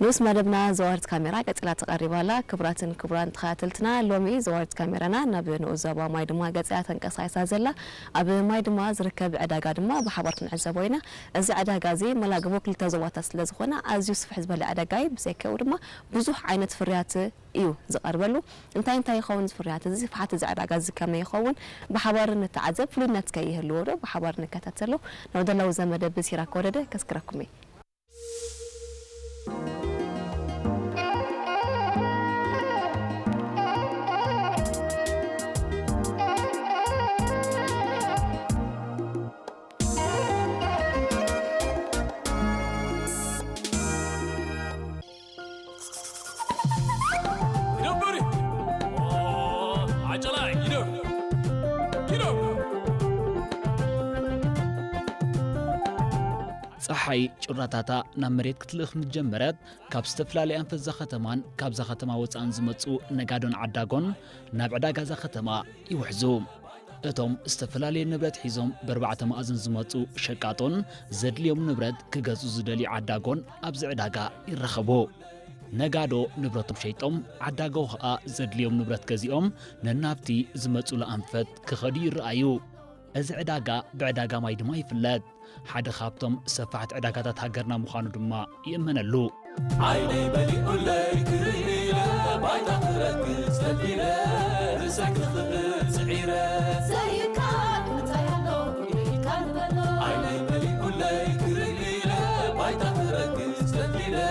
نوس مدبنا زوارت كاميرا قتلا تقريبا لا كبراتن كبران تخاتلتنا لومي زوارت كاميرانا نبي نوزابا مايدما قصيا تنقصايسا زلا اب مايدما زركب عداغا دما بحبرت نعزبوينا እዚ عداغا زي ملاغبو كلتا زواتا ስለዝኾነ ኣዝዩ ስፍሕ ዝበለ عداغاي بزيكو ድማ ብዙሕ ዓይነት ፍርያት እዩ ዝቀርበሉ እንታይ ይኸውን ፍርያት እዚ ፍሓት እዚ عداغا እዚ ከመይ ይኸውን بحبر نتعذب فلوነት ከይህልዎ ዶ بحبر ንከታተሎ ነው ደላው ዘመደ በሲራ ኮረደ ከስክረኩሜ صحي ጭራታታ ናብ መሬት ክትልኽ ምጀመረት ካብ ዝተፍላለየ አንፈዛ ከተማን ካብ ዛ ከተማ ወፃን ዝመጹ ነጋዶን ዓዳጎን ናብ ዕዳጋ ዛ ከተማ ይውሕዙ እቶም ዝተፍላለየ ንብረት ሒዞም በርባዕተ ማዕዘን ዝመጹ ሸቃጦን ዘድልዮም ንብረት ክገዙ ዝደሊ ዓዳጎን ኣብዚ ዕዳጋ ይረኸቡ ነጋዶ ንብረቶም ሸይጦም ዓዳጎ ኸኣ ዘድልዮም ንብረት ገዚኦም ነናብቲ ዝመጹ ለአንፈት ክኸዱ ይረኣዩ እዚ ዕዳጋ ብዕዳጋ ማይ ድማ ይፍለጥ ሓደ ካብቶም ሰፋሕት ዕዳጋታት ሃገርና ምዃኑ ድማ ይእመነሉ عيني مليء لك ريلة بايت أخرك سلبيلة رسك الخبر سعيرة زيكات متعينو كان بلو عيني مليء لك ريلة بايت أخرك سلبيلة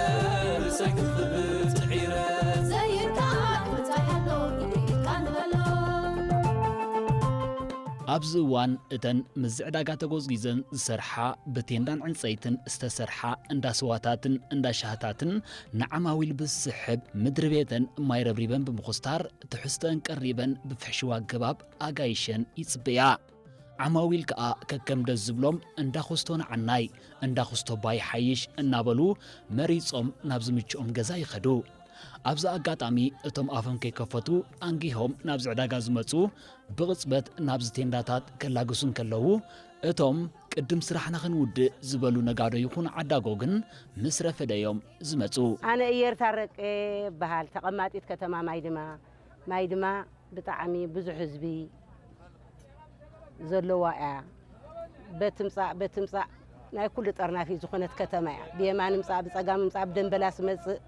رسك الخبر سعيرة زيكات متعينو كان بلو ኣብዚ እዋን እተን ምስ ዕዳጋ ተጎዝጊዘን ዝሰርሓ ብቴንዳን ዕንፀይትን ዝተሰርሓ እንዳስዋታትን እንዳሻህታትን ንዓማዊል ብዝስሕብ ምድሪ ቤተን ማይረብሪበን ብምኹስታር ትሕዝተን ቀሪበን ብፍሕሽዋ ገባብ ኣጋይሸን ይጽበያ ዓማዊል ከኣ ከከም ደስ ዝብሎም እንዳኹስቶ ንዓናይ እንዳኹስቶ ባይ ሓይሽ እናበሉ መሪጾም ናብ ዝምችኦም ገዛ ይኸዱ ኣብዚ ኣጋጣሚ እቶም ኣፈም ከይከፈቱ አንጊሆም ናብ ዕዳጋ ዝመጹ ብቕጽበት ናብ ቴንዳታት ከላግሱን ከለዉ እቶም ቅድም ስራሕና ክንውድእ ዝበሉ ነጋዶ ይኹን ዓዳጎ ግን ምስ ረፈደዮም ዝመጹ ኣነ እየር ታረቀ በሃል ተቐማጢት ከተማ ማይድማ ብጣዕሚ ብዙሕ ህዝቢ ዘለዋ እያ በትምጻእ ናይ ኩሉ ጠርናፊ ዝኾነት ከተማ እያ ብየማን ምጻእ ብጸጋም ምጻእ ብደንበላስ መጽእ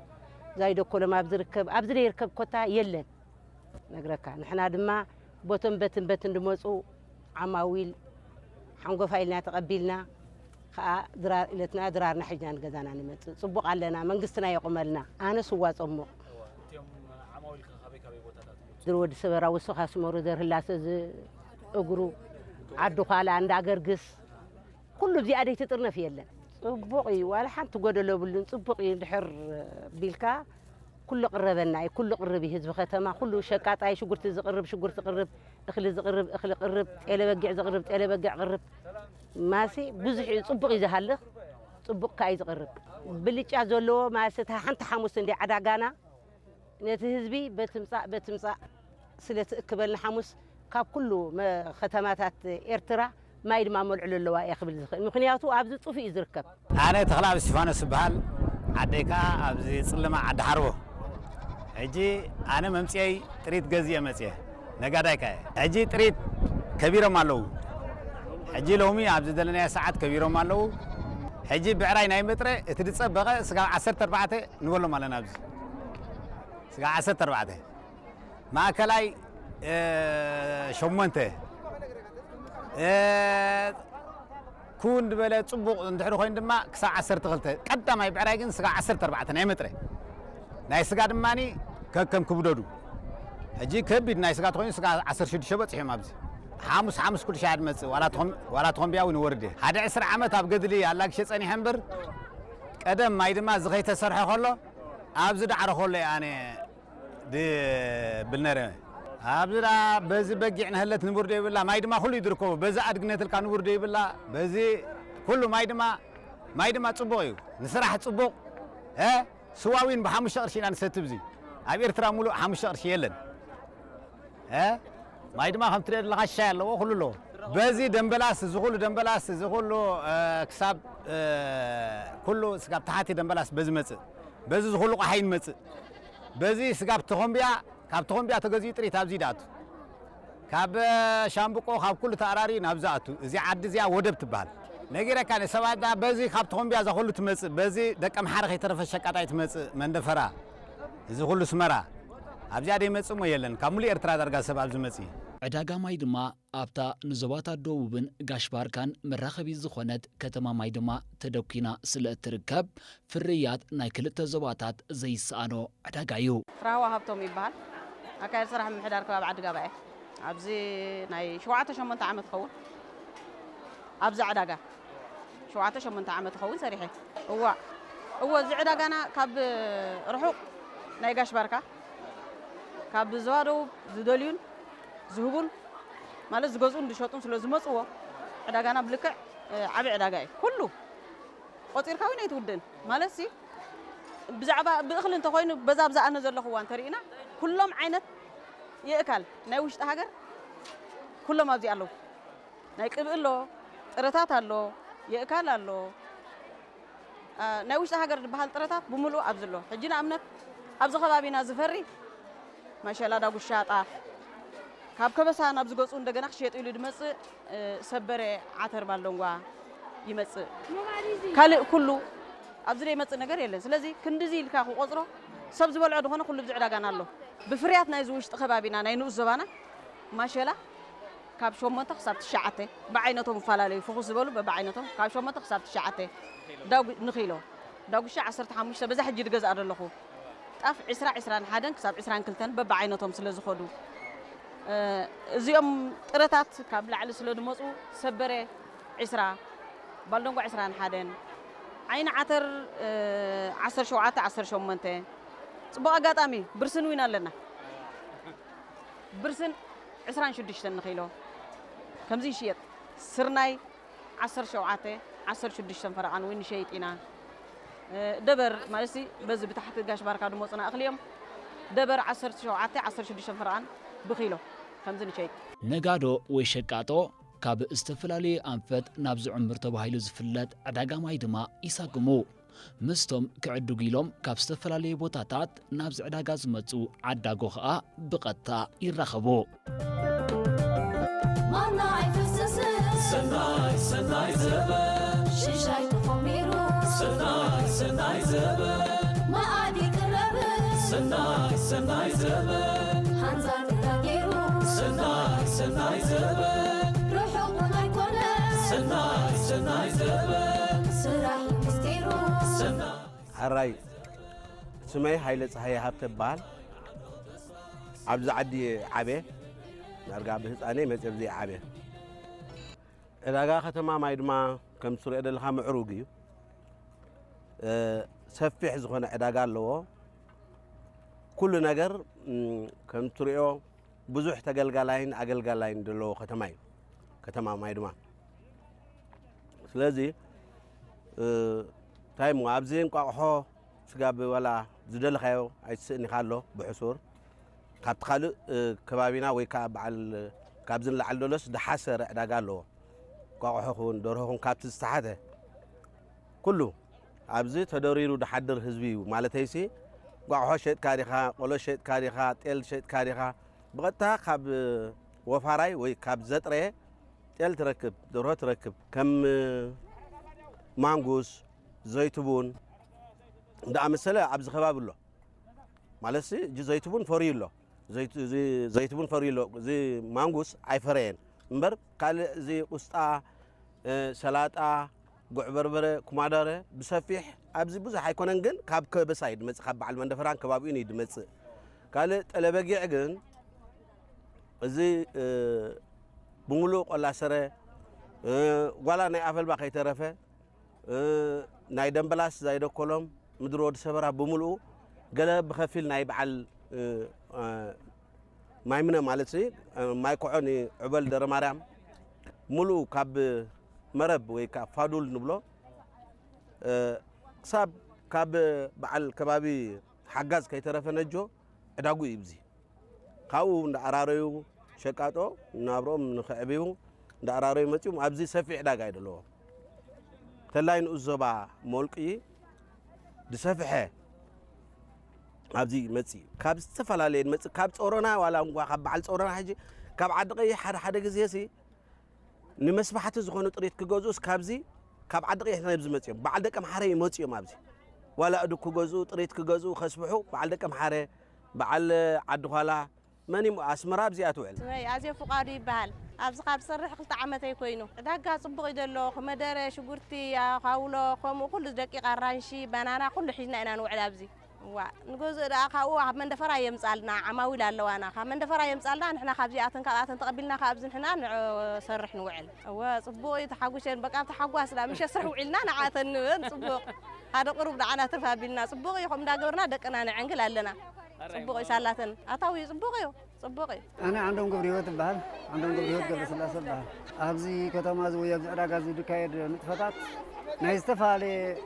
زايدو كل ما بزركب أبزر يركب كتا يلن نقرأك نحن دما بتن دموسو عماويل حنقو فايلنا تقبلنا خا درار إلتنا درار نحجنا نجزانا نمت صبق علينا من قصنا يقملنا أنا سواس أمو عماويل كخبي بوتات درود سبرا وسخا سمرو در هلاس أجرو عدو خالا عند أجرجس كله زيادة تطرنا في يلن صبقي ولا حنت قدلو بلن صبقي الحر بيلكا كل قربنا كل قربي هزب ختمه كل شقات اي شقرت زقرب شقرت قرب اخلي زقرب اخلي قرب الا بقع زقرب الا بقع قرب ماسي بزح صبقي زهلخ صبق كاي زقرب بليچا زلو ماسته حنت حموس اندي عداغانا نت هزبي بتمصا سلت كبلنا حموس كاب كله ختماتات ارترا ما يدما ملعل اللواء يخبل زخل مخنياتو أبزي طفي يزركب أنا تخلع بسفانة سبحال عديكا أبزي صلما عد حربه هجي أنا ممسي تريد قزية مسي نقادايكا هجي تريد كبيرة مالو هجي لومي أبزي دلنا ساعات كبيرة مالو هجي بعراي نايم بتري تريد صبغة سقا 10 نقول له مالنا أبزي سقا 10 ما كلاي شمنته كون بلا صبق ندحرو خوين دما كسا 10 تغلته قداماي بعراي كن سقا 10 ناي متري ناي سقا دماني ككم كبددو هجي كبيد ناي سقا خوين سقا 10 6 بصحي مابزي حامس كل شاد مص ولا تخون بياو نورده هذا 10 عامات اب قدلي يالاك شي صني حنبر قدم ماي دما زغي تسرح خلو ابز دعر خلو يعني دي بالنره أبدا بزي بقينا هلت نبور دي بالله ما يدما كله يدركوا بزي أدقنيت الكان نبور دي بالله بزي كله ما يدما تصبويو نسرح تصبوق سواوين بحامش قرشي أنا ستبزي أبير ترى مولو حامش قرشي يلن ما يدما خم تريد لغشة الله وكله له بزي دمبلاس زغلو كساب كله سكاب تحتي دمبلاس بزي مت بزي زخلق حين مص بزي سقاب تخمبيا كاب تخمبيا تغزي طري تابزي داتو كاب شامبقو كاب كل تاراري نابزاتو زي عد زي ودب تبال نغيره كان سبادا بزي كاب تخمبيا زخلو تمص بزي دقم حرخ يترف شقاطاي تمص مندفرا زي كل سمرا ابزي ادي مصمو يلن كامولي ارترا درغا سباب زمصي ዕዳጋ ማይ ድማ ኣብታ ንዞባታ ደቡብን ጋሽባርካን መራኸቢ ዝኾነት ከተማ ማይ ድማ ተደኪና ስለ እትርከብ ፍርያት ናይ ክልተ ዞባታት ዘይሰኣኖ ዕዳጋ እዩ ፍራዋ ሃብቶም ይበሃል ኣካል ስራሕ ምሕዳር ከባቢ ዓዲ ጋባኤ ኣብዚ ናይ 7-8 ዓመት ኸውን ኣብዚ ዕዳጋ 7-8 ዓመት ኸውን ሰሪሐ እወ እዚ ዕዳጋና ካብ ርሑቕ ናይ ጋሽባርካ ካብ ዞባ ደቡብ ዝደልዩን ዝህቡን ማለት ዝገዝኡን ዝሸጡን ስለ ዝመጽዎ ዕዳጋና ብልክዕ ዓቢ ዕዳጋ እዩ ኩሉ ቆጢርካ ወይ ነይትውድን ማለት ሲ ብዛዕባ ብእኽሊ እንተኮይኑ በዛ ብዛኣነ ዘለኹ እዋን ተሪእና ኩሎም ዓይነት ይእካል ናይ ውሽጢ ሃገር ኩሎም ኣብዚ ኣለዉ ናይ ቅብእ ኣሎ ጥረታት ኣሎ ይእካል ኣሎ ናይ ውሽጢ ሃገር ዝበሃል ጥረታት ብምሉእ ኣብዚ ኣሎ ሕጂ ንኣብነት ኣብዚ ከባቢና ዝፈሪ ማሸላ ዳጉሻ ጣፍ ካብ ከበሳ ናብ ዝገጹ እንደገና ክሸጡ ኢሉ ድመጽእ ሰበረ ዓተር ባለንጓ ይመጽእ ካልእ ኩሉ ኣብዚ ላይ መጽእ ነገር የለን ስለዚ ክንዲዚ ኢልካ ክቆጽሮ ሰብ ዝበልዖ ድኾነ ኩሉ ብዝዕዳጋና ኣሎ ብፍርያት ናይ ዝውሽጢ ከባቢና ናይ ንኡስ ዘባና ማሸላ ካብ 8 ክሳብ 9 ብዓይነቶም ይፈላለዩ ፍኹስ ዝበሉ በብዓይነቶም ካብ 8 ክሳብ 9 ንኺሎ ዳጉሻ 15 በዛ ሕጂ ድገዝኣ ዘለኹ ጣፍ 21 ክሳብ 22 በብዓይነቶም ስለ ዝኸዱ እዚኦም ጥረታት ካብ ላዕሊ ስለ ድመጹ ሰበረ 20 ባልዶንጓ 21 ዓይኒ ዓተር 17-18 ጽቡቕ ኣጋጣሚ ብርስን ዊና ኣለና ብርስን 26 ንኺሎ ከምዚ ይሽየጥ ስርናይ 17-16 ፈረቓን ዊን ሸይጢና ደበር ማለሲ በዚ ብታሕቲ ጋሽባርካ ድመጹና እኽልዮም ደበር 17-16 ፈረቓን ብኺሎ ከምዚ ንሸይጥ ነጋዶ ወይ ሸቃጦ ካብ ዝተፈላለዩ ኣንፈት ናብ ዝዕምር ተባሂሉ ዝፍለጥ ዕዳጋ ማይ ድማ ይሳግሙ ምስቶም ክዕድጉ ኢሎም ካብ ዝተፈላለዩ ቦታታት ናብ ዕዳጋ ዝመጹ ዓዳጎ ኸኣ ብቐጥታ ይራኸቡ ማናይ ፍስስ ሰናይ ሰናይ ዘበን ሽሻይ ተኾሚሩ ሰናይ ዘበን ማኣዲ ቅረብ ሰናይ ዘበን ሓንዛር ተዳጊሩ ሰናይ ዘበን ርሑቕ ኣይኮነ ሰናይ ዘበን ስራሕ ምስጢሩ حراي سمي هايل صحيح هبت بال عبد عدي عبي نرجع بهزاني مزبزي عبي إذا ختما ما يدما كم سوري إذا لها معروقي سفح زخنا إذا قال له كل نجر كم سوريو بزح تقلقلاين أقلقلاين دلو ختماي ختما ما يدما سلازي تايم وابزين قاحو سقاب ولا زدل خيو عيسني خالو بحصور كابت خالو كبابينا ويكاب على كابزن لعلولس دحسر داغالو قاحو خون دورهون كابت استحاده كله ابزي تدوريرو دحدر حزبي مالتيسي قاحو شيت كاريخا قولو شيت كاريخا تيل شيت كاريخا بغتا كاب وفاراي وي كاب زطري تيل تركب دورو تركب كم مانغوس زيتون دا مسألة عبز خباب الله مالسي جي زيتون فوريلو زيتون فوريلو زي مانغوس عيفرين مبر قال زي قسطا سلاطة قعبربرة كمادارة بسفيح عبز بوز حيكونن جن كاب كبسايد مس خاب على المندفران كبابين يدمس قال تلبجي عجن زي بملوك ولا سرة ولا نعفل باقي طرفه ناي دمبلاس زايدو كولوم مدرود سبرا بملو قلب بخفيل ناي بعل ماي منه مالتي ماي كوعني عبل در مرام ملو كاب مرب وي كاب فادول نبلو صاب كاب بعل كبابي حجاز كي طرف نجو اداغو يبزي كاو نداراريو شقاطو نابروم نخعبيو نداراريو متيوم ابزي سفي اداغا يدلو تلاين أزبا مولكي دسفحة أبزي متسي كاب استفلالين متس كاب صورنا ولا كاب بعل صورنا حاجة كاب عدقي حد جزيسي نمسبحة زخونة طريق كجوزوس كابزي كاب عدقي إحنا نبز متسي بعد كم حري متسي ما أبزي ولا أدو كجوزو طريق كجوزو خسبحو بعد كم حري بعل عدخلا ماني أسمرا بزي أتوعل. سمعي عزيز فقاري بحال أبز قاب صرح قلت عمتي كوينو دقة صبغ يدلو خمدار شجرتي خاولو خمو كل دقيقة رانشي بنانا كل حين أنا نوعل أبزي. ونجوز أخاو من دفرا يمسألنا عماويل اللوانا من دفرا يمسألنا نحن خابزي أتن تقبلنا خابز نحن صرح نوعل وصبوي تحقوشين بقى تحقوا أصلا مش يصرح وعلنا نعاتن صبوق هذا قرب دعنا تفهم بينا صبوق يخم داقورنا دقنا نعنقل لنا صبوق سالاتن أتاوي صبوقي أنا عندهم قبريوت بحال عندهم قبريوت قبل سلاسة بحال أبزي كتماز ويابز عراقازي دكايد نتفتات نايستفالي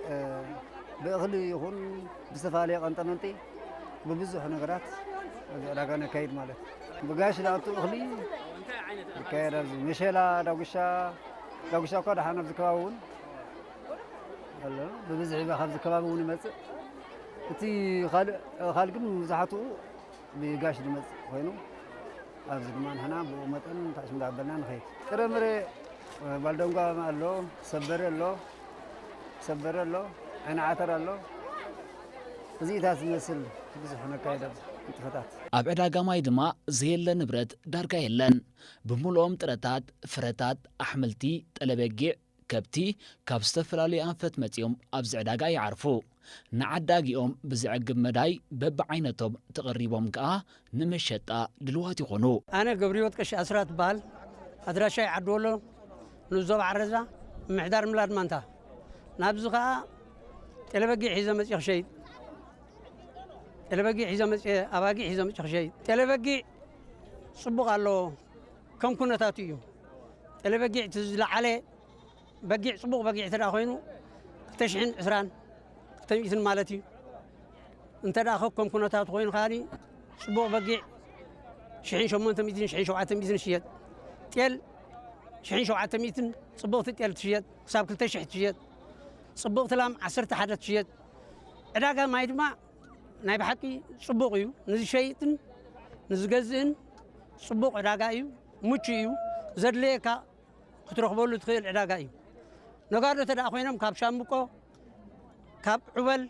بأخلي يكون بستفالي قنطننتي ببزح نغرات عراقانا كايد مالك بقاش لا أخلي كايد أبزي مشيلا داوشا قد حانا بزكواون ببزحي بخبز كبابون يمسك تي خالقن مزحتو بقاش دمس خوينو أبز كمان هنا بومتن تاشم دابلنا نخي ترمري بالدونغا مالو سبر له أنا عثر له زي تاس مسل بزحنا كايدا تفتات ኣብ ዕዳጋ ማይ ድማ ዘየለ ንብረት ዳርጋ የለን ብምልኦም ጥረታት ፍረታት ኣሕምልቲ ጠለበጊዕ ከብቲ ካብ ዝተፈላለዩ ኣንፈት መጺኦም ኣብዚ ዕዳጋ ይዓርፉ ንዓዳጊኦም ብዝዕግብ መዳይ በብዓይነቶም ተቐሪቦም ከዓ ንመሸጣ ድልዋት ይኾኑ ኣነ ገብሪዎት ቀሺ ኣስራት በሃል ኣድራሻይ ዓድወሎ ንዞብ ዓረዛ ምሕዳር ምላድ ማንታ ናብዚ ከዓ ጠለበጊዕ ሒዘ መጺኽ ሸይጥ ጠለበጊዕ ሒዘ መጺ ኣባጊዕ ሒዘ መጺኽ ሸይጥ ጠለበጊዕ ጽቡቕ ኣሎ ከም ኩነታቱ እዩ ጠለበጊዕ ትዝለዓለ በጊዕ ጽቡቕ በጊዕ ተዳ ኮይኑ 220 ተሚትን ማለት እዩ እንተዳ ከም ኩነታቱ ኮይኑ ካኒ ጽቡቕ በጊዕ 800 ሽየጥ ጤል 700 ጽቡቕቲ ጤል ትሽየጥ ክሳብ 2000 ትሽየጥ ጽቡቕቲ ላም 11 ትሽየጥ ዕዳጋ ማይ ድማ ናይ ብሓቂ ጽቡቕ እዩ ንዝሸይጥን ንዝገዝእን ጽቡቕ ዕዳጋ እዩ ሙቹ እዩ ዘድልየካ ክትረኽበሉ ትኽእል ዕዳጋ እዩ ነጋዶ ተዳ ኮይኖም ካብ ሻምቆ ካብ ዑበል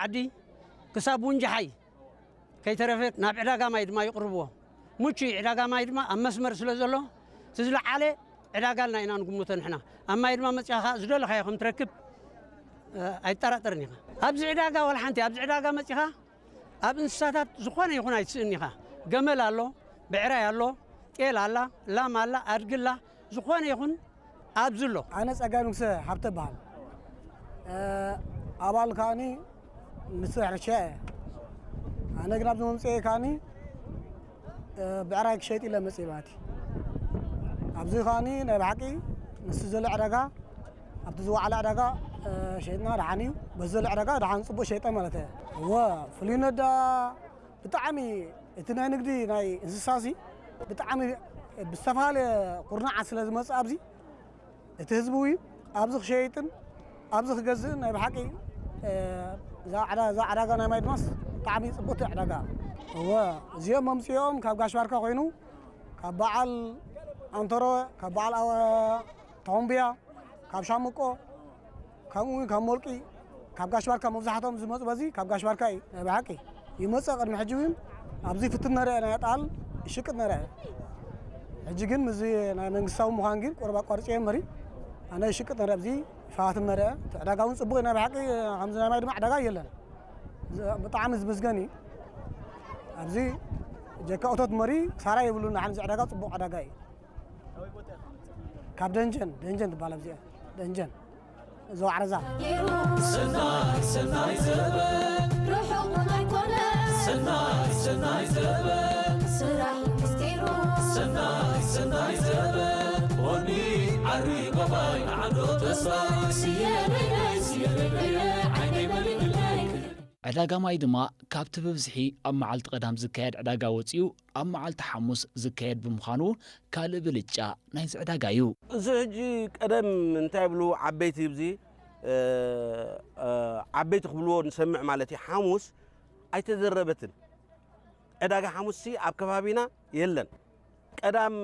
ዓዲ ክሳብ ውንጃሓይ ከይተረፈ ናብ ዕዳጋ ማይ ድማ ይቕርብዎ ሙቹ ዕዳጋ ማይ ድማ ኣብ መስመር ስለ ዘሎ ትዝለዓለ ዕዳጋ ልና ኢና ንግምቶ ንሕና ኣብ ማይ ድማ መጺኻ ዝደለኻዮ ከም ትረክብ ኣይጠራጠርን ኢኻ ኣብዚ ዕዳጋ ወላ ሓንቲ ኣብዚ ዕዳጋ መጺኻ ኣብ እንስሳታት ዝኾነ ይኹን ኣይትስእን ኢኻ ገመል ኣሎ ብዕራይ ኣሎ ጤል ኣላ ላም ኣላ ኣድግላ ዝኾነ ይኹን ኣብዝሎ ኣነ ጸጋይ ንጉሰ ሃብተ በሃል ኣባል ካኒ ንስራሕ ረሸ ኣነ ግን ኣብዚ መምፅኤ ካኒ ብዕራይ ክሸይጥ ኢለ መፅእ ማለት ኣብዚ ካኒ ናይ ብሓቂ ንስ ዘሎ ዕዳጋ ኣብቲ ዝዋዕለ ዕዳጋ ሸይጥና ድሓን እዩ በዚ ዘሎ ዕዳጋ ድሓን ፅቡቅ ሸይጠ ማለት እየ ፍሉይነት ብጣዕሚ እቲ ናይ ንግዲ ናይ እንስሳሲ ብጣዕሚ ብዝተፈላለየ ኩርናዓት ስለ ዝመፅእ ኣብዚ እቲ ህዝቢ እዩ ኣብዚ ክሸይጥን ኣብዚ ክገዝእን ናይ ብሓቂ እዛ ዕዳጋ ናይ ማይ ድማስ ብጣዕሚ ፅቡቕቲ ዕዳጋ እዚኦም መምፅኦም ካብ ጋሽ ባርካ ኮይኑ ካብ በዓል ኣንተሮ ካብ በዓል ተሆምብያ ካብ ሻምቆ ከምኡ ካብ ሞልቂ ካብ ጋሽ ባርካ መብዛሕትኦም ዝመፁ በዚ ካብ ጋሽ ባርካ እዩ ናይ ብሓቂ ይመፅእ ቅድሚ ሕጂ እውን ኣብዚ ፍትን ነርአ ናይ ጣል ይሽቅጥ ነርአ ሕጂ ግን ምዚ ናይ መንግስታዊ ምዃን ግን ቆረባ ቋርጬ መሪ ኣነ ይሽቅጥ ነርአ ኣብዚ ይፋትን ነርአ ዕዳጋ እውን ፅቡቕ ናይ ብሓቂ ከምዚ ናይ ማይ ድማ ዕዳጋ የለን ብጣዕሚ ዝምስገን እዩ ኣብዚ ጀካ እቶት መሪ ሳራ የብሉ ንሓን ዕዳጋ ፅቡቕ ዕዳጋ እዩ ካብ ደንጀን ትበሃል ኣብዚኣ ደንጀን ዞ ዓረዛ ሰናይ ዘበን ርሑቕ ኣይኮነ ሰናይ ዘበን ስራሕ ምስጢሩ ሰናይ ዘበን ወኒ ዓሪ ጎባይ ንዓዶ ተስፋ ስየለየ ዓይነይ መሊእለይ ዕዳጋ ማይ ድማ ካብቲ ብብዝሒ ኣብ መዓልቲ ቀዳም ዝካየድ ዕዳጋ ወፂኡ ኣብ መዓልቲ ሓሙስ ዝካየድ ብምዃኑ ካልእ ብልጫ ናይዚ ዕዳጋ እዩ እዚ ሕጂ ቀደም እንታይ ብሉ ዓበይቲ ብዚ ዓበይቲ ክብልዎ ንሰምዕ ማለት እዩ ሓሙስ ኣይተዘረበትን ዕዳጋ ሓሙሲ ኣብ ከባቢና የለን ቀዳም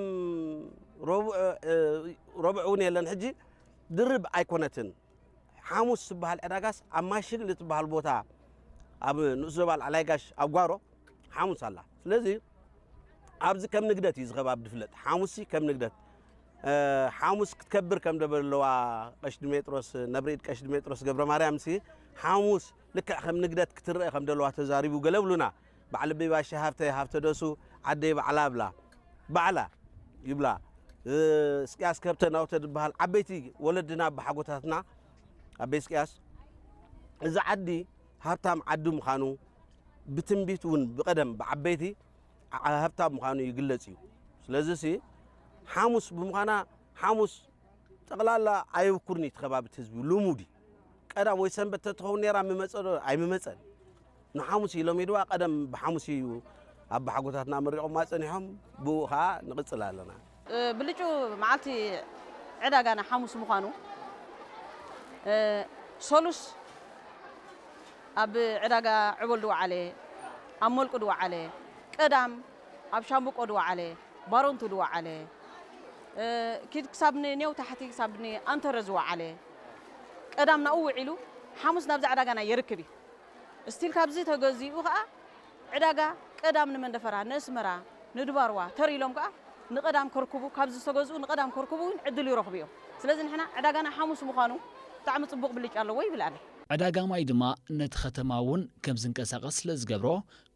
ረቡዕ እውን የለን ሕጂ ድርብ ኣይኮነትን ሓሙስ ዝበሃል ዕዳጋስ ኣብ ማሽግ ልትበሃል ቦታ ኣብ ንእስ ዘባል ዓላይጋሽ ኣብ ጓሮ ሓሙስ ኣላ ስለዚ ኣብዚ ከም ንግደት እዩ ዝኸባብ ድፍለጥ ሓሙሲ ከም ንግደት ሓሙስ ክትከብር ከም ደበለዋ ቀሽ ድሜጥሮስ ነብሪድ ቀሽ ድሜጥሮስ ገብረ ማርያም ሲ ሓሙስ ልክዕ ከም ንግደት ክትርአ ከም ደለዋ ተዛሪቡ ገለብሉና በዓል ቤባሽ ሃብተ ደሱ ዓደይ በዓላ ብላ በዓላ ይብላ እስቅያስ ከብተ ናውተ ድበሃል ዓበይቲ ወለድና ብሓጎታትና ኣበይ እስቅያስ እዚ ዓዲ ሃብታም ዓዲ ምዃኑ ብትንቢት እውን ብቀደም ብዓበይቲ ሃብታም ምዃኑ ይግለጽ እዩ ስለዚ ሲ ሓሙስ ብምዃና ሓሙስ ጠቕላላ ኣይውኩርኒ ተኸባቢት ህዝቢ ልሙዲ ቀዳም ወይ ሰንበት ተትኸውን ነራ ምመፀዶ ኣይምመፀን ንሓሙስ ኢሎም ይድዋ ቀደም ብሓሙስ እዩ ኣብ ሓጎታትና መሪቖም ማፀኒሖም ብኡ ከዓ ንቕፅል ኣለና ብልጩ መዓልቲ ዕዳጋና ሓሙስ ምዃኑ ሰሉስ ኣብ ዕዳጋ ዕበል ድዋዓለ ኣብ መልቁ ድዋዓለ ቀዳም ኣብ ሻምቡቆ ድዋዓለ ባሮንቱ ድዋዓለ ኪድ ክሳብኒ ኔው ታሕቲ ክሳብኒ ኣንተረ ዝዋዓለ ቀዳም ናኡ ውዒሉ ሓሙስ ናብዚ ዕዳጋና ይርክብ እዩ እስቲል ካብዚ ተገዚኡ ከዓ ዕዳጋ ቀዳም ንመንደፈራ ንእስመራ ንድባርዋ ተሪሎም ከዓ ንቀዳም ከርክቡ ካብዚ ዝተገዝኡ ንቀዳም ከርክቡ ዕድል ይረኽቡ እዮም ስለዚ ንሕና ዕዳጋና ሓሙስ ምዃኑ ብጣዕሚ ጽቡቕ ብልጭ ኣለዎ ይብል ኣለ ዕዳጋ ማይ ድማ ነቲ ከተማ እውን ከም ዝንቀሳቐስ ስለ ዝገብሮ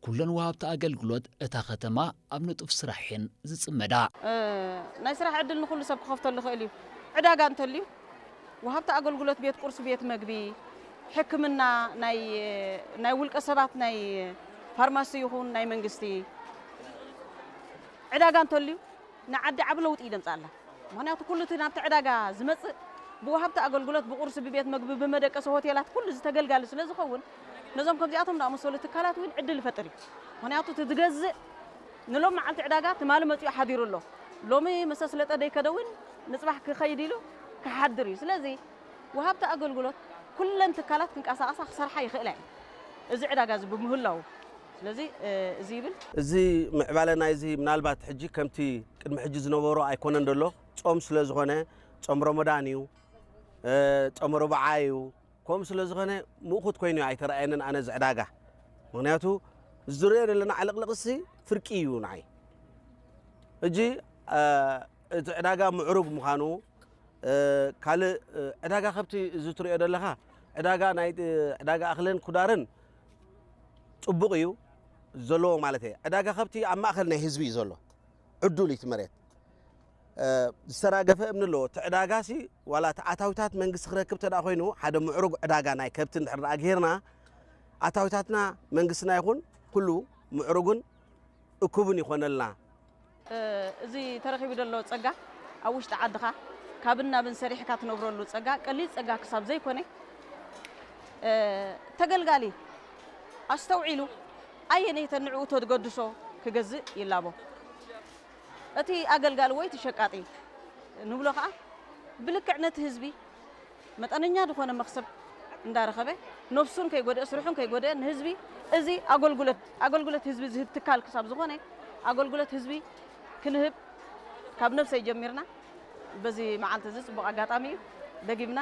ኩለን ወሃብቲ ኣገልግሎት እታ ከተማ ኣብ ንጡፍ ስራሕን ዝጽመዳ ናይ ስራሕ ዕድል ንኹሉ ሰብ ክኸፍተሉ ይኽእል እዩ ዕዳጋ እንተልዩ ወሃብቲ ኣገልግሎት ቤት ቁርሲ ቤት መግቢ ሕክምና ናይ ውልቀ ሰባት ናይ ፋርማሲ ይኹን ናይ መንግስቲ ዕዳጋ እንተልዩ ንዓዲ ዓብ ለውጢ ይደምፃ ኣላ ምክንያቱ ኩሉ እቲ ናብቲ ዕዳጋ ዝመፅእ ብወሃብቲ ኣገልግሎት ብቁርሲ ብቤት መግቢ ብመደቀሲ ሆቴላት ኩሉ ዝተገልጋሊ ስለ ዝኸውን ነዞም ከምዚኣቶም ዝኣመሰሉ ትካላት እውን ዕድል ይፈጥር እዩ ምክንያቱ እቲ ዝገዝእ ንሎም መዓልቲ ዕዳጋ ትማሊ መፅኡ ሓዲሩ ኣሎ ሎሚ መሰስለጠ ደይከደውን ንፅባሕ ክኸይድ ኢሉ ክሓድር እዩ ስለዚ ወሃብቲ ኣገልግሎት ኩለን ትካላት ክንቀሳቐሳ ክሰርሓ ይኽእላ እዩ እዚ ዕዳጋ እዚ ብምህላው ስለዚ እዚ ይብል እዚ ምዕባለና እዚ ምናልባት ሕጂ ከምቲ ቅድሚ ሕጂ ዝነበሮ ኣይኮነን ደሎ ጾም ስለ ዝኾነ ጾም ረመዳን እዩ ጾም ረብዓ እዩ ከምኡ ስለ ዝኾነ ምእኹት ኮይኑ ኣይተረኣየንን ኣነ እዚ ዕዳጋ ምክንያቱ ዝሪኦ ዘለና ዓለቕለቕሲ ፍርቂ እዩ ንዓይ ሕጂ እቲ ዕዳጋ ምዕሩግ ምዃኑ ካልእ ዕዳጋ ከብቲ እዚ ትሪኦ ዘለኻ ዕዳጋ ናይ ዕዳጋ እኽልን ኩዳርን ጽቡቕ እዩ ዘለዎ ማለት እየ ዕዳጋ ከብቲ ኣብ ማእኸል ናይ ህዝቢ እዩ ዘሎ ዕዱል እቲ መሬት ዝተራገፈ እምኒ ኣለዎ እቲ ዕዳጋሲ ዋላ እቲ ኣታዊታት መንግስቲ ክረክብ ተዳ ኮይኑ ሓደ ምዕሩግ ዕዳጋ ናይ ከብቲ እንድሕር ደኣ ጌርና ኣታዊታትና መንግስትና ይኹን ኩሉ ምዕሩግን እኩብን ይኾነልና እዚ ተረኺቡ ዘሎ ፀጋ ኣብ ውሽጢ ዓድኻ ካብን ናብን ሰሪሕካ ትነብረሉ ፀጋ ቀሊል ፀጋ ክሳብ ዘይኮነ ተገልጋሊ ኣስተውዒሉ ኣየነይተ ንዕኡ ተገድሶ ክገዝእ ይላቦ እቲ ኣገልጋሊ ወይ ተሸቃጢ ንብሎ ከዓ ብልክዕ ነቲ ህዝቢ መጠነኛ ዝኾነ መክሰብ እንዳረኸበ ነፍሱን ከይጎድእ ስርሑን ከይጎድእ ንህዝቢ እዚ ኣገልግሎት ህዝቢ ዝህብ ትካል ክሳብ ዝኾነ ኣገልግሎት ህዝቢ ክንህብ ካብ ነፍሰይ ጀሚርና በዚ መዓልቲ እዚ ጽቡቕ ኣጋጣሚ እዩ ደጊምና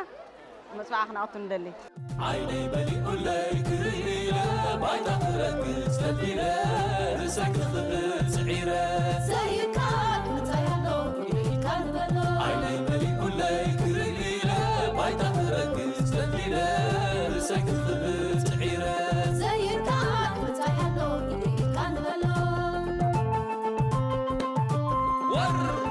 መጽባዕ ክናወቱ ንደሊ عيني مليء الليل كريلة بايت أخرك سلبيلة رسك خبر سعيرة زيك متيلو كان بلو عيني مليء الليل كريلة بايت أخرك سلبيلة رسك خبر سعيرة زيك متيلو كان بلو ور